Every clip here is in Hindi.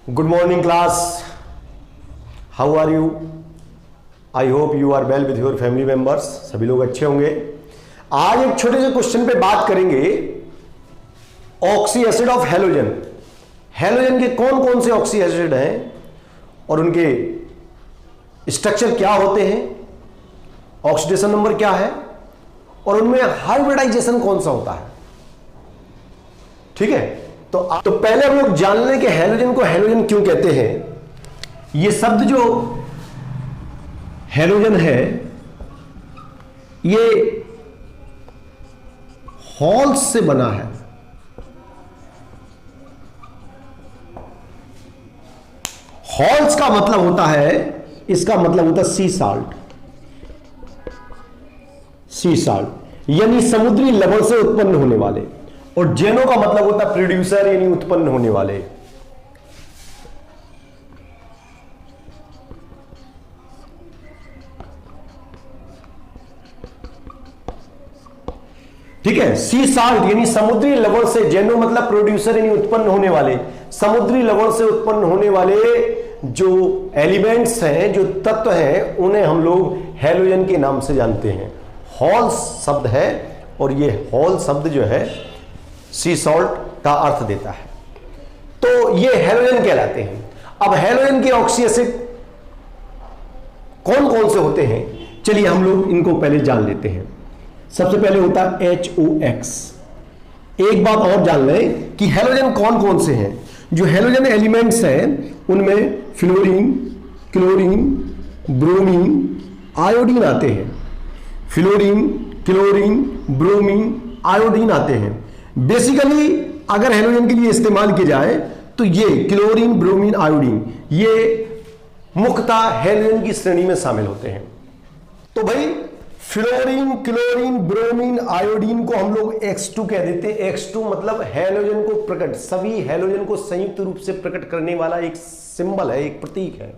Good morning class, how are you? I hope you are well with your family members. सभी लोग अच्छे होंगे। आज एक छोटे से क्वेश्चन पे बात करेंगे, oxy acid of halogen. Halogen के कौन कौन से ऑक्सी एसिड हैं और उनके स्ट्रक्चर क्या होते हैं, ऑक्सीडेशन नंबर क्या है और उनमें हाइब्रिडाइजेशन कौन सा होता है। ठीक है, तो पहले हम लोग जान लें कि हैलोजन को हैलोजन क्यों कहते हैं। ये शब्द जो हैलोजन है ये हॉल्स से बना है। हॉल्स का मतलब होता है, इसका मतलब होता है सी साल्ट। सी साल्ट यानी समुद्री लवण से उत्पन्न होने वाले, और जेनो का मतलब होता है प्रोड्यूसर यानी उत्पन्न होने वाले। ठीक है, सी साल्ट यानी समुद्री लवण से, जेनो मतलब प्रोड्यूसर यानी उत्पन्न होने वाले, समुद्री लवण से उत्पन्न होने वाले जो एलिमेंट्स हैं, जो तत्व हैं, उन्हें हम लोग हैलोजन के नाम से जानते हैं। हॉल्स शब्द है और ये हॉल शब्द जो है सी सॉल्ट का अर्थ देता है, तो ये हैलोजन कहलाते हैं। अब हैलोजन के ऑक्सी एसिड कौन कौन से होते हैं, चलिए हम लोग इनको पहले जान लेते हैं। सबसे पहले होता है HOX। एक बात और जान लें कि हैलोजन कौन कौन से हैं। जो हैलोजन एलिमेंट्स हैं उनमें फ्लोरीन, क्लोरीन, ब्रोमीन, आयोडीन आते हैं। फ्लोरीन, क्लोरीन, ब्रोमीन, आयोडीन आते हैं। बेसिकली अगर हैलोजन के लिए इस्तेमाल किया जाए तो ये क्लोरीन, ब्रोमीन, आयोडीन ये मुख्यतः हैलोजन की श्रेणी में शामिल होते हैं। तो भाई फ्लोरीन, क्लोरीन, ब्रोमीन, आयोडीन को हम लोग X2 कह देते हैं। X2 मतलब हैलोजन को प्रकट, सभी हैलोजन को संयुक्त रूप से प्रकट करने वाला एक सिंबल है, एक प्रतीक है।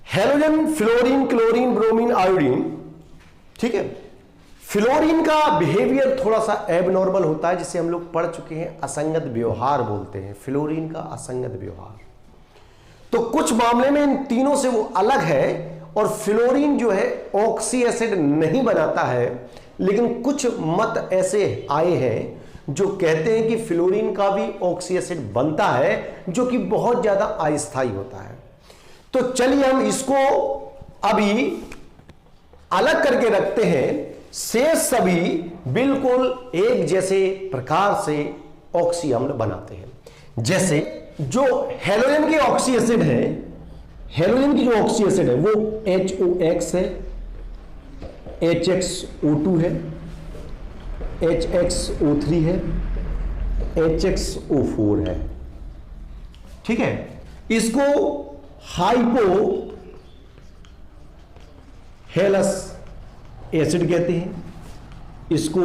Halogen fluorine, chlorine, bromine, iodine. ठीक है, फ्लोरीन का बिहेवियर थोड़ा सा एबनॉर्मल होता है, जिसे हम लोग पढ़ चुके हैं, असंगत व्यवहार बोलते हैं। फ्लोरीन का असंगत व्यवहार, तो कुछ मामले में इन तीनों से वो अलग है। और फ्लोरीन जो है ऑक्सी एसिड नहीं बनाता है, लेकिन कुछ मत ऐसे आए हैं जो कहते हैं कि फ्लोरीन का भी ऑक्सी एसिड बनता है, जो कि बहुत ज्यादा अस्थायी होता है। तो चलिए हम इसको अभी अलग करके रखते हैं। शेष सभी बिल्कुल एक जैसे प्रकार से ऑक्सी अम्ल बनाते हैं। जैसे जो हैलोजन के ऑक्सी एसिड है, हैलोजन की जो ऑक्सी एसिड है वो HOX है, HXO2 है, HXO3 है, HXO4 है। ठीक है, इसको हाइपो हेलस एसिड कहते हैं, इसको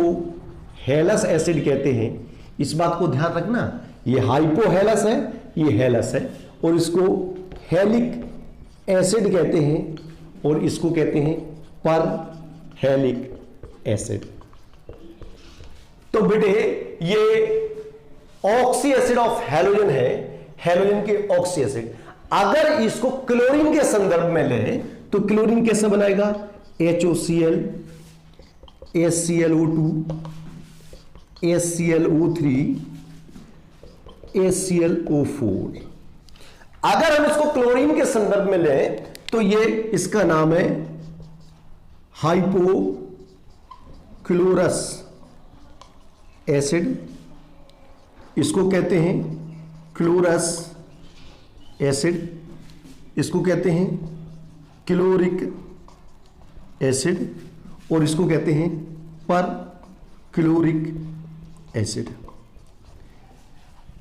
हेलस एसिड कहते हैं। इस बात को ध्यान रखना, ये हाइपोहेलस है, ये हेलस है, और इसको हेलिक एसिड कहते हैं और इसको कहते हैं पर हेलिक एसिड। तो बेटे ये ऑक्सी एसिड ऑफ हैलोजन है, हैलोजन के ऑक्सी एसिड। अगर इसको क्लोरीन के संदर्भ में लें तो क्लोरीन कैसे बनाएगा? HOCl, HClO2, HClO3, HClO4। अगर हम इसको क्लोरीन के संदर्भ में लें तो ये इसका नाम है हाइपोक्लोरस एसिड, इसको कहते हैं क्लोरस एसिड, इसको कहते हैं क्लोरिक एसिड, और इसको कहते हैं पर क्लोरिक एसिड।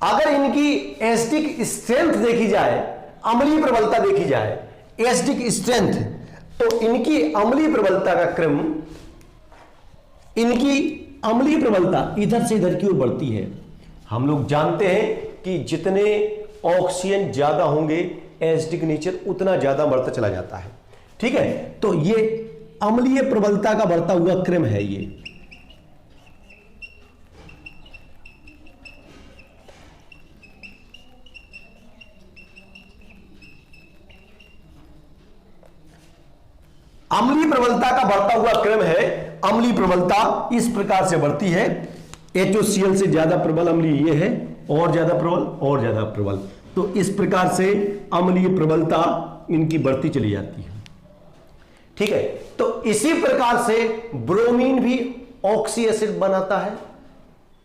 अगर इनकी एसिडिक स्ट्रेंथ देखी जाए, अम्लीय प्रबलता देखी जाए, एसिडिक स्ट्रेंथ, तो इनकी अम्लीय प्रबलता का क्रम, इनकी अम्लीय प्रबलता इधर से इधर की ओर बढ़ती है। हम लोग जानते हैं कि जितने ऑक्सीजन ज्यादा होंगे एसिडिक नेचर उतना ज्यादा बढ़ता चला जाता है। ठीक है, तो ये अम्लीय प्रबलता का बढ़ता हुआ क्रम है ये। अम्लीय प्रबलता का बढ़ता हुआ क्रम है। अम्लीय प्रबलता इस प्रकार से बढ़ती है, HOCl से ज्यादा प्रबल अम्लीय ये है, और ज्यादा प्रबल और ज्यादा प्रबल, तो इस प्रकार से अम्लीय प्रबलता इनकी बढ़ती चली जाती है। ठीक है, तो इसी प्रकार से ब्रोमीन भी ऑक्सी एसिड बनाता है,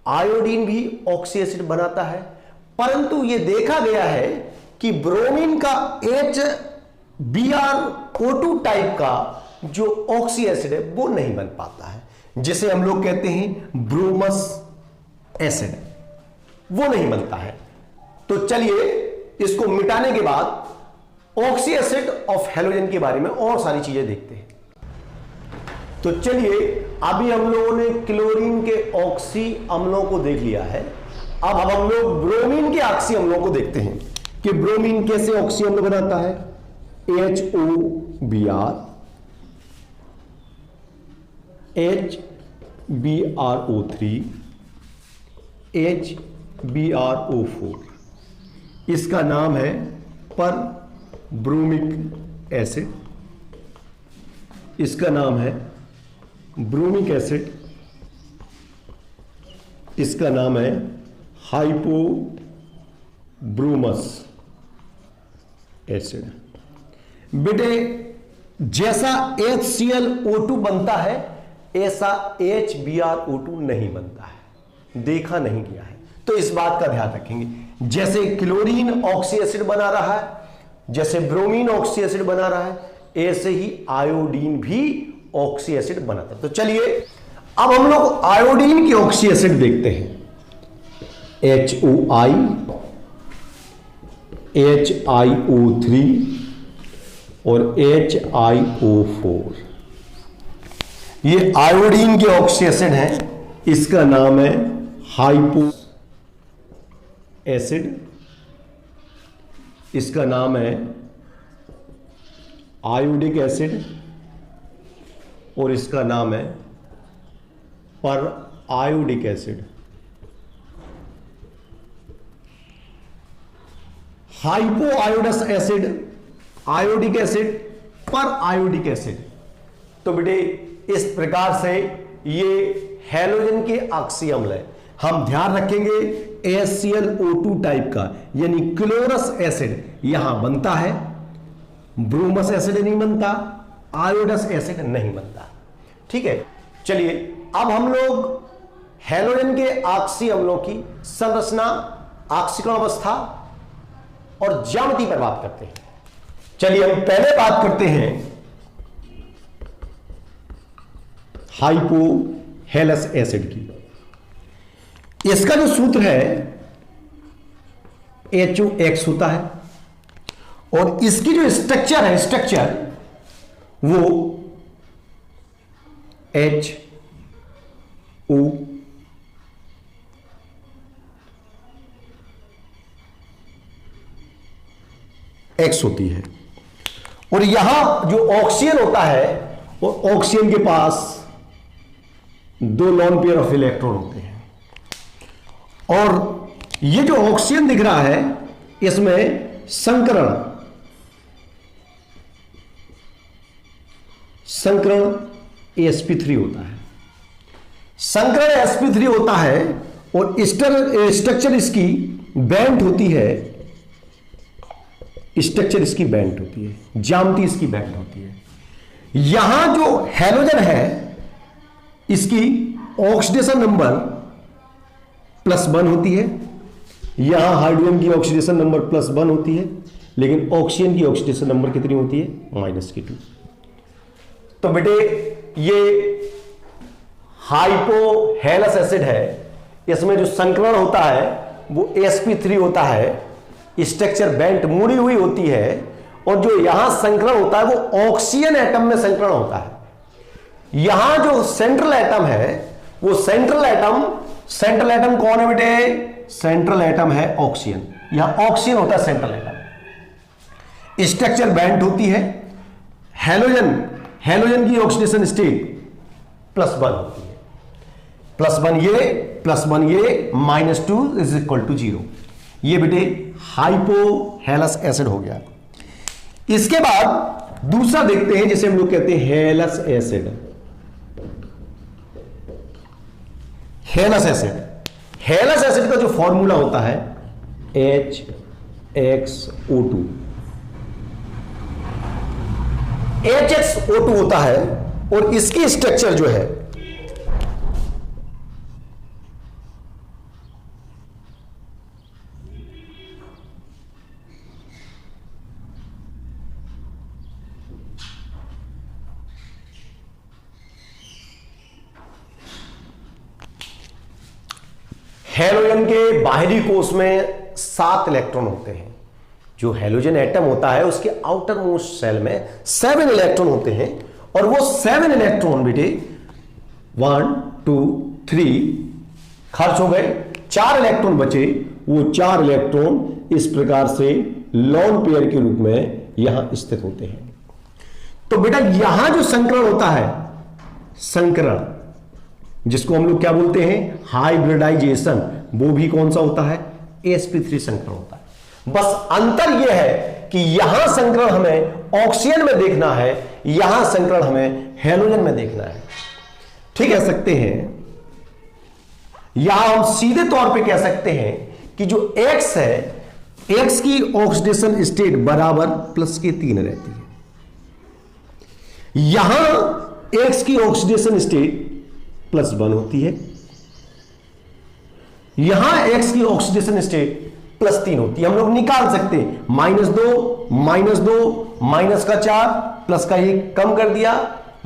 आयोडीन भी ऑक्सी एसिड बनाता है, परंतु यह देखा गया है कि ब्रोमीन का HBrO2 टाइप का जो ऑक्सी एसिड है वो नहीं बन पाता है, जिसे हम लोग कहते हैं ब्रोमस एसिड, वो नहीं बनता है। तो चलिए इसको मिटाने के बाद ऑक्सी एसिड ऑफ हैलोजन के बारे में और सारी चीजें देखते हैं। तो चलिए अभी हम लोगों ने क्लोरीन के ऑक्सी अम्लों को देख लिया है, अब हम लोग ब्रोमीन के ऑक्सी अम्लों को देखते हैं कि ब्रोमीन कैसे ऑक्सी अम्ल बनाता है। HOBr, HBrO3, HBrO4, इसका नाम है पर ब्रोमिक एसिड, इसका नाम है ब्रोमिक एसिड, इसका नाम है हाइपोब्रोमस एसिड। बेटे जैसा HClO2 बनता है ऐसा HBrO2 नहीं बनता है, देखा नहीं गया है, तो इस बात का ध्यान रखेंगे। जैसे क्लोरीन ऑक्सी एसिड बना रहा है, जैसे ब्रोमीन ऑक्सी एसिड बना रहा है, ऐसे ही आयोडीन भी ऑक्सी एसिड बनाता है। तो चलिए अब हम लोग आयोडीन की ऑक्सी एसिड देखते हैं। HOI, HiO3 और HiO4, ये आयोडीन के ऑक्सी एसिड है, इसका नाम है हाइपो एसिड, इसका नाम है आयोडिक एसिड और इसका नाम है periodic acid. Hypoiodous acid, iodic acid, periodic acid. तो बेटे इस प्रकार से ये हैलोजन के ऑक्सी अम्ल है। हम ध्यान रखेंगे HClO2 टाइप का यानी क्लोरस एसिड यहां बनता है, ब्रोमस एसिड नहीं बनता, आयोडस एसिड नहीं बनता। ठीक है, चलिए अब हम लोग हैलोजन के ऑक्सी अम्लों की संरचना, ऑक्सीकरण अवस्था और ज्यामिति पर बात करते हैं। चलिए हम पहले बात करते हैं हाइपोहेलस एसिड की। इसका जो सूत्र है HOX होता है और इसकी जो स्ट्रक्चर है, स्ट्रक्चर वो HOX होती है और यहां जो ऑक्सीजन होता है वो ऑक्सीजन के पास 2 लॉन पेयर ऑफ इलेक्ट्रॉन होते हैं और ये जो ऑक्सीजन दिख रहा है इसमें संकरण sp3 होता है, संकरण sp3 होता है और स्ट्रक्चर इसकी बैंड होती है, स्ट्रक्चर इसकी बैंड होती है, ज्यामिति इसकी बैंड होती है। यहां जो हैलोजन है इसकी ऑक्सीडेशन नंबर +1 होती है, यहां हाइड्रोजन की ऑक्सीडेशन नंबर +1 होती है, लेकिन ऑक्सीजन की ऑक्सीडेशन नंबर कितनी होती है? -2। तो बेटे ये हाइपोहेलस एसिड है, इसमें जो संकरण होता है वो sp3 होता है, स्ट्रक्चर बैंड मुड़ी हुई होती है और जो यहां संकरण होता है वो ऑक्सीजन एटम में संकरण होता है। यहां जो सेंट्रल एटम है वो सेंट्रल एटम कौन है बेटे? सेंट्रल एटम है ऑक्सीजन, यहां ऑक्सीजन होता है सेंट्रल एटम। स्ट्रक्चर बैंड होती है, हैलोजन की ऑक्सीडेशन स्टेट +1 होती है, +1 ये -2 = 0। ये बेटे हाइपोहेलस एसिड हो गया। इसके बाद दूसरा देखते हैं जिसे हम लोग कहते हैं हेलस एसिड। हेलस एसिड, हेलस एसिड का जो फॉर्मूला होता है HXO2, HXO2 होता है और इसकी स्ट्रक्चर जो है हैलोजन के बाहरी कोष में 7 इलेक्ट्रॉन होते हैं। जो हैलोजन एटम होता है उसके आउटर मोस्ट सेल में 7 इलेक्ट्रॉन होते हैं और वो 7 इलेक्ट्रॉन बेटे 1 2 3 खर्च हो गए, 4 इलेक्ट्रॉन बचे। वो 4 इलेक्ट्रॉन इस प्रकार से लोन पेयर के रूप में यहां स्थित होते हैं। तो बेटा यहां जो संकरण होता है, संकरण जिसको हम लोग क्या बोलते हैं हाइब्रिडाइजेशन, वो भी कौन सा होता है sp3 संकरण होता है। बस अंतर यह है कि यहां संकरण हमें ऑक्सीजन में देखना है, यहां संकरण हमें हैलोजन में देखना है। ठीक कह सकते हैं, यहां हम सीधे तौर पे कह सकते हैं कि जो X है, X की ऑक्सीडेशन स्टेट बराबर प्लस के 3 रहती है। यहां X की ऑक्सीडेशन स्टेट +1 होती है, यहां X की ऑक्सीडेशन स्टेट +3 होती है। हम लोग निकाल सकते हैं -2 माइनस का 4 प्लस का 1 कम कर दिया,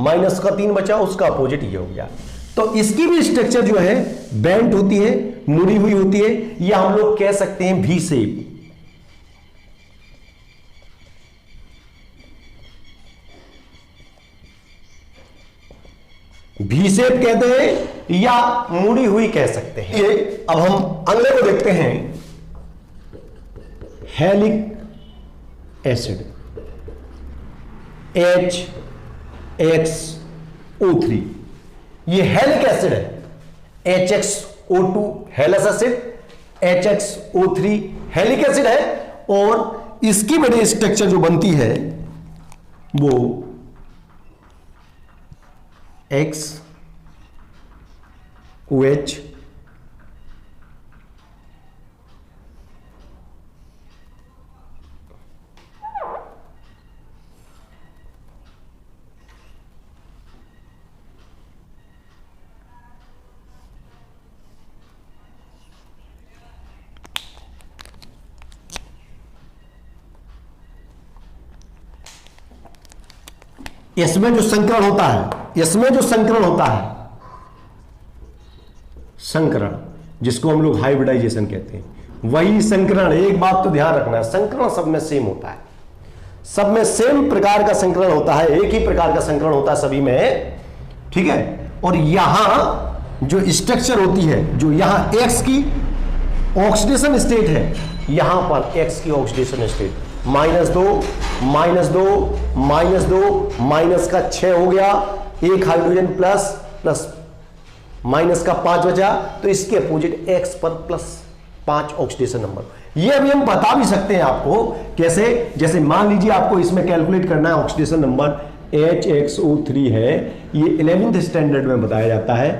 माइनस का 3 बचा, उसका अपोजिट ये हो गया। तो इसकी भी स्ट्रक्चर जो है बेंट होती है, मुड़ी हुई होती है, या हम लोग कह सकते हैं V शेप। V शेप कहते हैं या मुड़ी हुई कह सकते हैं। ये अब हम अगले को देखते हैं, हैलिक एसिड HXO3, ये हैलिक एसिड है। HXO2 हेलस एसिड, HXO3 हैलिक एसिड है और इसकी बड़ी स्ट्रक्चर जो बनती है वो XOH इसमें जो संकरण होता है, इसमें जो संकरण होता है, संकरण जिसको हम लोग हाइब्रिडाइजेशन कहते हैं, वही संकरण। एक बात तो ध्यान रखना है, संकरण सब में सेम होता है, सब में सेम प्रकार का संकरण होता है, एक ही प्रकार का संकरण होता है सभी में। ठीक है, और यहां जो स्ट्रक्चर होती है, जो यहां X की ऑक्सीडेशन स्टेट है, यहां पर X की ऑक्सीडेशन स्टेट -2 माइनस का 6 हो गया, एक हाइड्रोजन प्लस माइनस का 5 बचा, तो इसके अपोजिट X पर +5 ऑक्सीडेशन नंबर। ये अभी हम बता भी सकते हैं आपको कैसे, जैसे मान लीजिए आपको इसमें कैलकुलेट करना है ऑक्सीडेशन नंबर HXO3 है, ये 11th स्टैंडर्ड में बताया जाता है,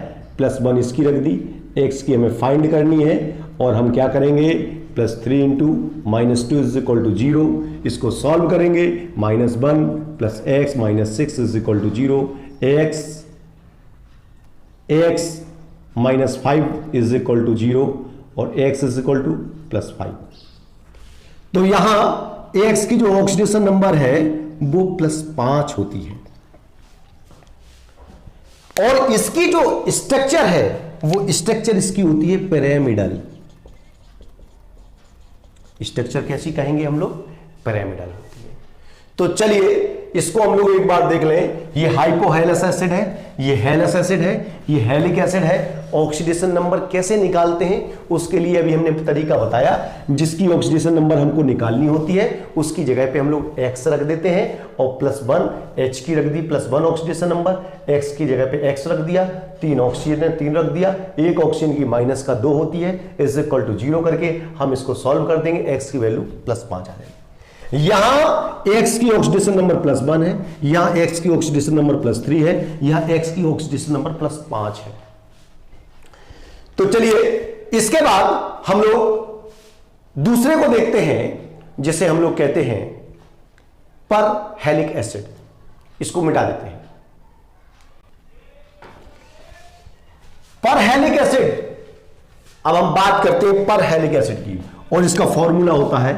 +1 इसकी रख दी, X की हमें फाइंड करनी है और हम क्या करेंगे +3 × -2 = 0, इसको सॉल्व करेंगे, -1 + x -6 = 0, x -5 = 0 और x +5। तो यहां x की जो ऑक्सीडेशन नंबर है वो +5 होती है और इसकी जो स्ट्रक्चर है वो स्ट्रक्चर इसकी होती है पिरामिडल। स्ट्रक्चर कैसी कहेंगे हम लोग, पिरामिडल होती है। तो चलिए इसको हम लोग एक बार देख लें, ये हाइपोहेलस एसिड है, ये हेलस एसिड है, ये हेलिक एसिड है। ऑक्सीडेशन नंबर कैसे निकालते हैं उसके लिए अभी हमने तरीका बताया, जिसकी ऑक्सीडेशन नंबर हमको निकालनी होती है उसकी जगह पे हम लोग X रख देते हैं और +1 H की रख दी, +1 ऑक्सीडेशन नंबर, X की जगह पे X रख दिया, 3 ऑक्सीजन 3 रख दिया, एक ऑक्सीजन की -2 होती है, = 0 करके हम इसको सॉल्व कर देंगे, X की वैल्यू +5 आ जाएगी। यहां X की ऑक्सीडेशन नंबर +1 है, यहां X की ऑक्सीडेशन नंबर +3 है, यहां X की ऑक्सीडेशन नंबर +5 है। तो चलिए इसके बाद हम लोग दूसरे को देखते हैं, जिसे हम लोग कहते हैं पर हेलिक एसिड। इसको मिटा देते हैं। पर हेलिक एसिड, अब हम बात करते हैं पर हेलिक एसिड की, और इसका फॉर्मूला होता है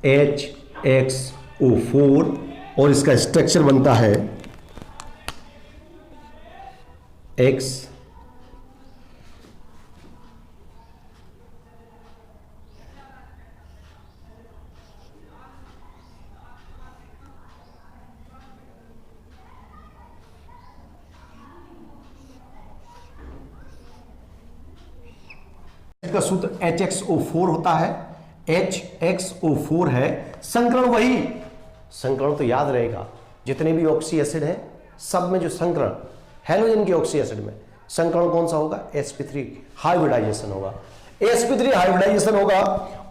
HXO4 और इसका स्ट्रक्चर बनता है X का सूत्र HXO4 होता है। HXO4 है, संकरण वही, संकरण तो याद रहेगा, जितने भी ऑक्सी एसिड है सब में जो संकरण हैलोजन के ऑक्सी एसिड में संकरण कौन सा होगा? sp3 हाइब्रिडाइजेशन होगा। sp3 हाइब्रिडाइजेशन होगा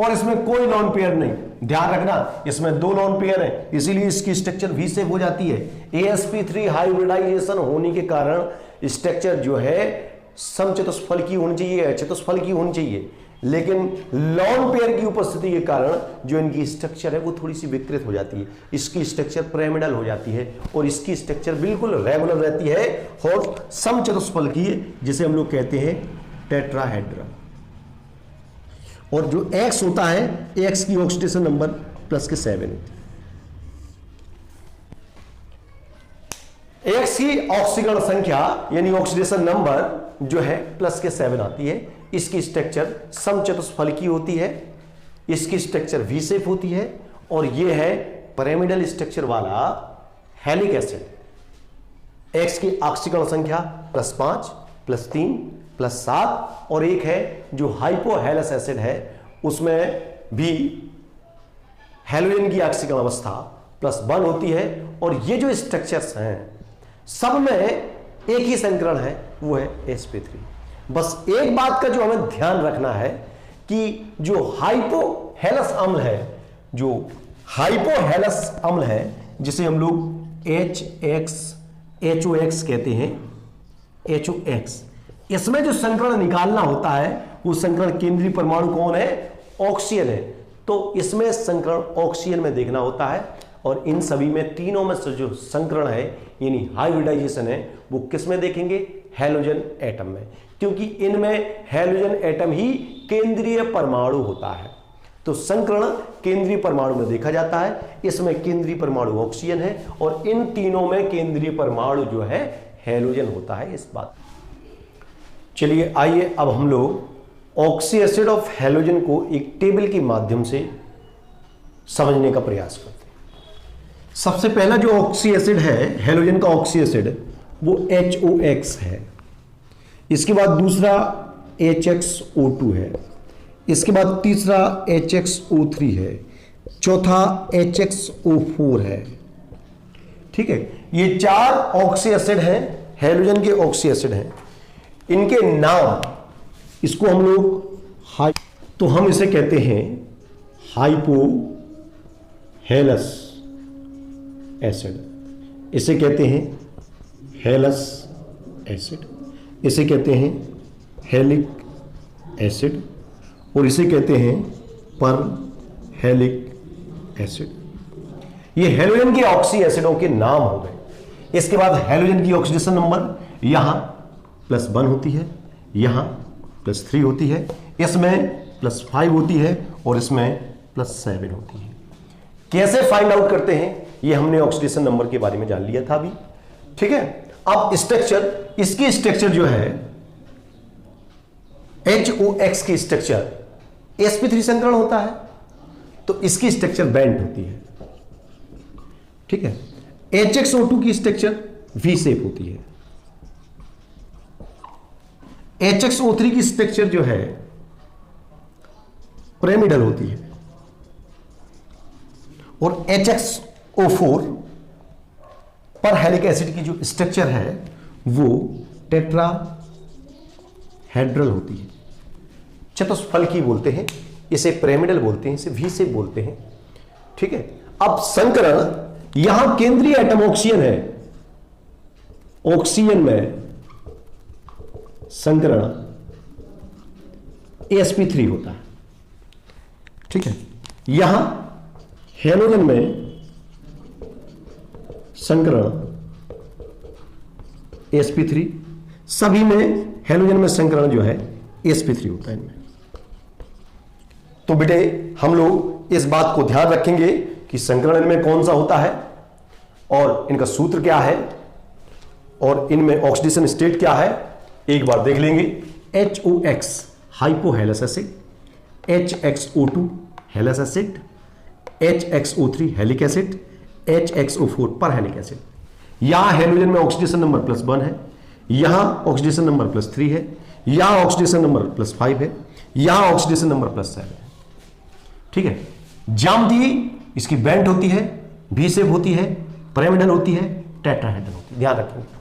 और इसमें कोई लॉन पेयर नहीं, ध्यान रखना, इसमें 2 लॉन पेयर है, इसीलिए इसकी स्ट्रक्चर V से हो जाती है। sp3 हाइब्रिडाइजेशन होने के कारण स्ट्रक्चर जो है समचतुष्फल की होनी चाहिए, चतुष्फल की होनी चाहिए, लेकिन लॉन पेयर की उपस्थिति के कारण जो इनकी स्ट्रक्चर है वो थोड़ी सी विकृत हो जाती है। इसकी स्ट्रक्चर पिरामिडल हो जाती है और इसकी स्ट्रक्चर बिल्कुल रेगुलर रहती है और समचतुष्फल की, जिसे हम लोग कहते हैं टेट्राहेड्रल। और जो X होता है, X की ऑक्सीडेशन नंबर +7 होती है। X की ऑक्सीकरण संख्या यानी ऑक्सीडेशन नंबर जो है +7 आती है। इसकी स्ट्रक्चर समचतुष्फल की होती है, इसकी स्ट्रक्चर V शेप होती है और यह है पिरामिडल स्ट्रक्चर वाला हेलिक एसिड। X की ऑक्सीकरण संख्या +5, +3, +7 और एक है जो हाइपोहेलस एसिड है, उसमें भी हैलोजन की ऑक्सीकरण अवस्था +1 होती है। और ये जो स्ट्रक्चर्स हैं सब में एक ही संकरण है, वो है sp3। बस एक बात का जो हमें ध्यान रखना है कि जो हाइपोहेलस अम्ल है, जो हाइपोहेलस अम्ल है जिसे हम लोग HOX कहते हैं, HOX, इसमें जो संकरण निकालना होता है वो संकरण केंद्रीय परमाणु कौन है? ऑक्सीजन है। तो इसमें संकरण ऑक्सीजन में देखना होता है और इन सभी में, तीनों में से जो संकरण है यानी हाइब्रिडाइजेशन है वो किस में देखेंगे? हैलोजन एटम में, क्योंकि इनमें हैलोजन एटम ही केंद्रीय परमाणु होता है। तो संकरण केंद्रीय परमाणु में देखा जाता है, इसमें केंद्रीय परमाणु ऑक्सीजन है और इन तीनों में केंद्रीय परमाणु जो है हैलोजन होता है। इस बात, चलिए आइए अब हम लोग ऑक्सी एसिड ऑफ हैलोजन को एक टेबल के माध्यम से समझने का प्रयास करते हैं। सबसे पहला जो ऑक्सी एसिड है, हैलोजन का ऑक्सी एसिड, वो HOX है। इसके बाद दूसरा HXO2 है, इसके बाद तीसरा HXO3 है, चौथा HXO4 है। ठीक है, ये 4 ऑक्सी एसिड हैं, हैलोजन के ऑक्सी एसिड हैं। इनके नाम, इसको हम लोग तो हम इसे कहते हैं हाइपोहेलस एसिड, इसे कहते हैं हेलस एसिड, इसे कहते हैं हेलिक एसिड और इसे कहते हैं पर हेलिक एसिड। ये हैलोजन के ऑक्सी एसिडों के नाम हो गए। इसके बाद हैलोजन की ऑक्सीडेशन नंबर यहां +1 होती है, यहां +3 होती है, इसमें +5 होती है और इसमें +7 होती है। कैसे फाइंड आउट करते हैं ये हमने ऑक्सीडेशन नंबर के बारे में जान लिया था अभी। ठीक है, अब स्ट्रक्चर, इसकी स्ट्रक्चर जो है HOX की स्ट्रक्चर sp3 संकरण होता है, तो इसकी स्ट्रक्चर बेंट होती है। ठीक है, HXO2 की स्ट्रक्चर V शेप होती है, HXO3 की स्ट्रक्चर जो है पिरामिडल होती है और HXO4 पर हेलिक एसिड की जो स्ट्रक्चर है वो टेट्राहेड्रल होती है, चतुष्फलकी बोलते हैं, इसे पिरामिडल बोलते हैं, इसे V शेप बोलते हैं। ठीक है, अब संकरण, यहां केंद्रीय एटम ऑक्सीजन है, ऑक्सीजन में संकरण sp3 होता है, ठीक है। यहां हेलोजन में संकरण sp3, सभी में हेलोजन में संकरण जो है sp3 होता है इनमें। तो बेटे हम लोग इस बात को ध्यान रखेंगे कि संकरण में कौन सा होता है और इनका सूत्र क्या है और इनमें ऑक्सीडेशन स्टेट क्या है, एक बार देख लेंगे। HOX hypohalous acid, HXO2 हेलस acid, HXO3 हेलिक acid, HXO4 परहेलिक acid. यहां हेलोजन में ऑक्सीडेशन नंबर +1 है, यहां ऑक्सीडेशन नंबर +3 है, यहां ऑक्सीडेशन नंबर +5 है, यहां ऑक्सीडेशन नंबर +7 है, ठीक है। ज्यामिति इसकी बेंट होती है, वी शेप होती है, पिरामिडल होती है, टेट्राहेड्रल होती है, ध्यान रखेंगे।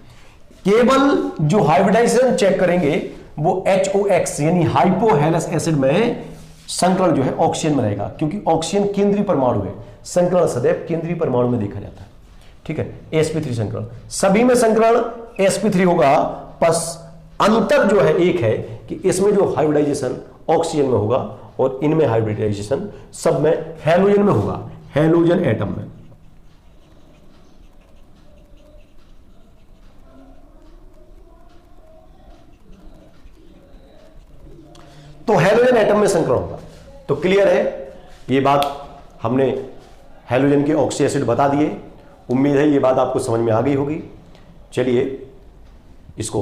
केवल जो हाइब्रिडाइजेशन चेक करेंगे वो HOX यानी हाइपोहेलस एसिड में संकरण जो है ऑक्सीजन में रहेगा, क्योंकि ऑक्सीजन केंद्रीय परमाणु है, संकरण सदैव केंद्रीय परमाणु में देखा जाता है, ठीक है। sp3 संकरण, सभी में संकरण sp3 होगा, बस अंतर जो है एक है कि इसमें जो हाइब्रिडाइजेशन ऑक्सीजन में होगा और इनमें हाइब्रिडाइजेशन सब में हेलोजन में होगा, हेलोजन एटम में। तो हेलोजन एटम में संकरण होगा। तो क्लियर है ये बात, हमने हेलोजन के ऑक्सी एसिड बता दिए। उम्मीद है ये बात आपको समझ में आ गई होगी। चलिए इसको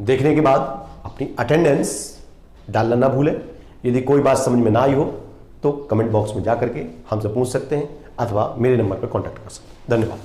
देखने के बाद अपनी अटेंडेंस डालना ना भूलें। यदि कोई बात समझ में ना आई हो तो कमेंट बॉक्स में जा करके हमसे पूछ सकते हैं अथवा मेरे नंबर पर कांटेक्ट कर सकते हैं। धन्यवाद।